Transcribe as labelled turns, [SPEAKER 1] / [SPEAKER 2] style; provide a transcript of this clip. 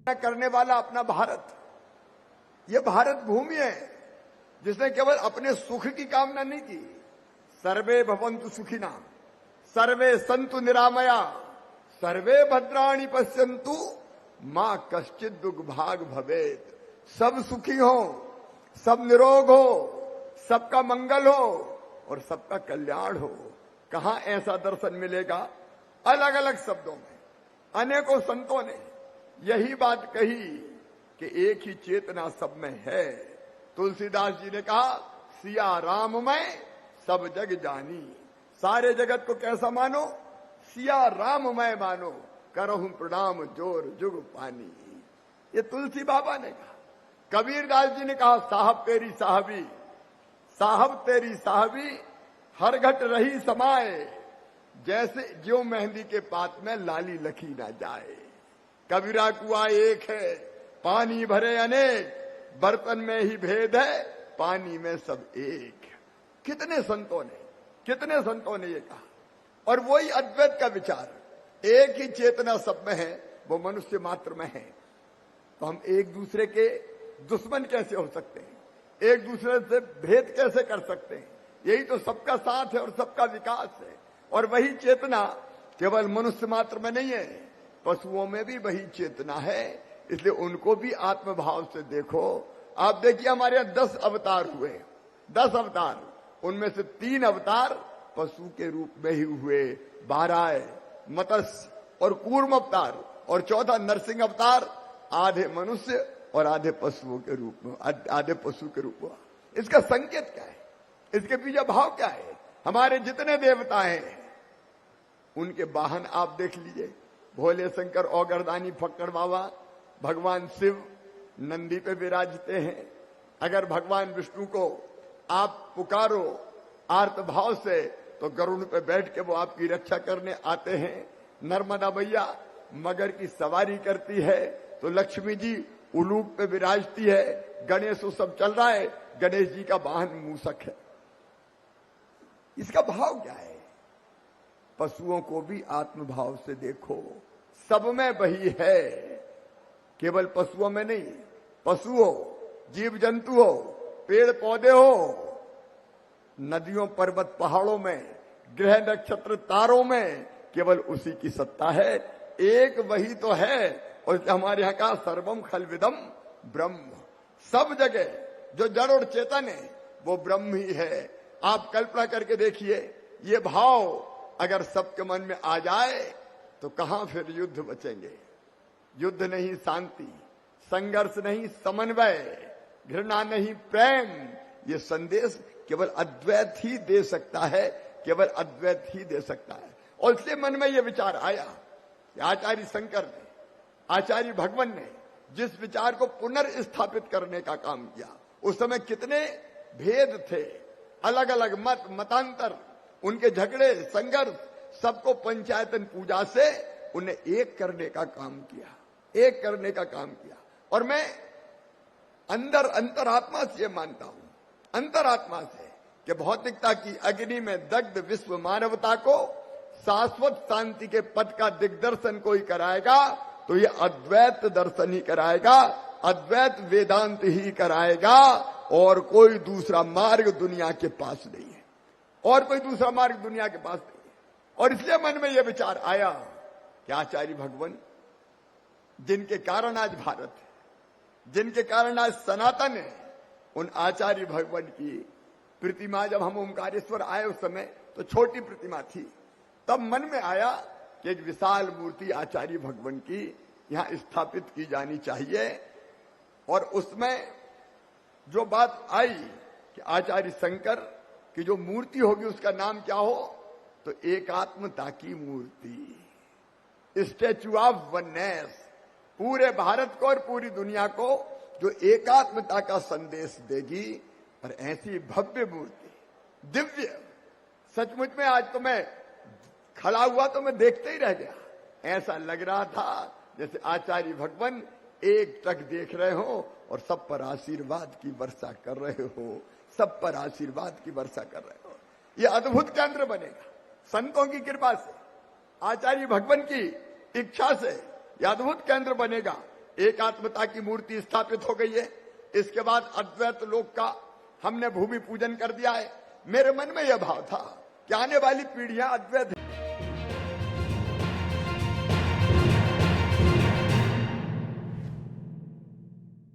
[SPEAKER 1] करने वाला अपना भारत, ये भारत भूमि है जिसने केवल अपने सुख की कामना नहीं की। सर्वे भवन्तु सुखिना, सर्वे सन्तु निरामया, सर्वे भद्राणि पश्यन्तु मां कश्चित् दुर्भाग भवेत्। सब सुखी हो, सब निरोग हो, सबका मंगल हो और सबका कल्याण हो। कहां ऐसा दर्शन मिलेगा? अलग अलग शब्दों में अनेकों संतों ने यही बात कही कि एक ही चेतना सब में है। तुलसीदास जी ने कहा, सिया राम में सब जग जानी। सारे जगत को कैसा मानो? सिया राम में मानो, करहूं प्रणाम जोर जुग पानी। ये तुलसी बाबा ने कहा। कबीरदास जी ने कहा, साहब तेरी साहबी, साहब तेरी साहबी हर घट रही समाए, जैसे ज्यों मेहंदी के पात में लाली लखी ना जाए। कबीरा कुआं एक है, पानी भरे अनेक, बर्तन में ही भेद है, पानी में सब एक। कितने संतों ने ये कहा। और वही अद्वैत का विचार, एक ही चेतना सब में है, वो मनुष्य मात्र में है। तो हम एक दूसरे के दुश्मन कैसे हो सकते हैं? एक दूसरे से भेद कैसे कर सकते हैं? यही तो सबका साथ है और सबका विकास है। और वही चेतना केवल मनुष्य मात्र में नहीं है, पशुओं में भी वही चेतना है। इसलिए उनको भी आत्मभाव से देखो। आप देखिए, हमारे यहाँ 10 अवतार हुए, 10 अवतार, उनमें से 3 अवतार पशु के रूप में ही हुए, 12 मत्स्य और कूर्म अवतार, और 14 नरसिंह अवतार, आधे मनुष्य और आधे पशुओं के रूप में, आधे पशु के रूप में। इसका संकेत क्या है? इसके पीछे भाव क्या है? हमारे जितने देवता हैं उनके वाहन आप देख लीजिए। भोले शंकर, औगरदानी, फक्कड़ बाबा, भगवान शिव नंदी पे विराजते हैं। अगर भगवान विष्णु को आप पुकारो आर्त भाव से तो गरुड़ पे बैठ के वो आपकी रक्षा करने आते हैं। नर्मदा मैया मगर की सवारी करती है तो लक्ष्मी जी उलूक पे विराजती है। गणेश सब चल रहा है, गणेश जी का वाहन मूसक है। इसका भाव क्या है? पशुओं को भी आत्मभाव से देखो, सब में वही है, केवल पशुओं में नहीं। पशु हो, जीव जंतु हो, पेड़ पौधे हो, नदियों पर्वत पहाड़ों में, ग्रह नक्षत्र तारों में, केवल उसी की सत्ता है। एक वही तो है। और हमारे यहां का सर्वम खलविदम ब्रह्म, सब जगह जो जड़ और चेतन है वो ब्रह्म ही है। आप कल्पना करके देखिए, ये भाव अगर सबके मन में आ जाए तो कहां फिर युद्ध बचेंगे? युद्ध नहीं शांति, संघर्ष नहीं समन्वय, घृणा नहीं प्रेम। ये संदेश केवल अद्वैत ही दे सकता है, केवल अद्वैत ही दे सकता है। और इसलिए मन में यह विचार आया कि आचार्य शंकर ने, आचार्य भगवान ने जिस विचार को पुनर्स्थापित करने का काम किया, उस समय कितने भेद थे, अलग अलग मत, मतांतर, उनके झगड़े, संघर्ष, सबको पंचायतन पूजा से उन्हें एक करने का काम किया, एक करने का काम किया। और मैं अंतरात्मा से मानता हूं, अंतरात्मा से, कि भौतिकता की अग्नि में दग्ध विश्व मानवता को शाश्वत शांति के पद का दिग्दर्शन कोई कराएगा तो ये अद्वैत दर्शन ही कराएगा, अद्वैत वेदांत ही कराएगा। और कोई दूसरा मार्ग दुनिया के पास नहीं है, और कोई दूसरा मार्ग दुनिया के पास नहीं है। और इसलिए मन में यह विचार आया कि आचार्य भगवान, जिनके कारण आज भारत है, जिनके कारण आज सनातन है, उन आचार्य भगवान की प्रतिमा, जब हम ओमकारेश्वर आए उस समय तो छोटी प्रतिमा थी, तब मन में आया कि एक विशाल मूर्ति आचार्य भगवान की यहां स्थापित की जानी चाहिए। और उसमें जो बात आई कि आचार्य शंकर की जो मूर्ति होगी उसका नाम क्या हो, तो एकात्मता की मूर्ति, स्टैच्यू ऑफ वननेस, पूरे भारत को और पूरी दुनिया को जो एकात्मता का संदेश देगी। और ऐसी भव्य मूर्ति, दिव्य, सचमुच में आज तो मैं खड़ा हुआ तो मैं देखते ही रह गया। ऐसा लग रहा था जैसे आचार्य भगवान एक टक देख रहे हो और सब पर आशीर्वाद की वर्षा कर रहे हो, सब पर आशीर्वाद की वर्षा कर रहे हो। यह अद्भुत केंद्र बनेगा संतों की कृपा से, आचार्य भगवान की इच्छा से। यह अद्भुत केंद्र बनेगा एकात्मता की मूर्ति स्थापित हो गई है। इसके बाद अद्वैत लोक का हमने भूमि पूजन कर दिया है। मेरे मन में यह भाव था कि आने वाली पीढ़ियां अद्वैत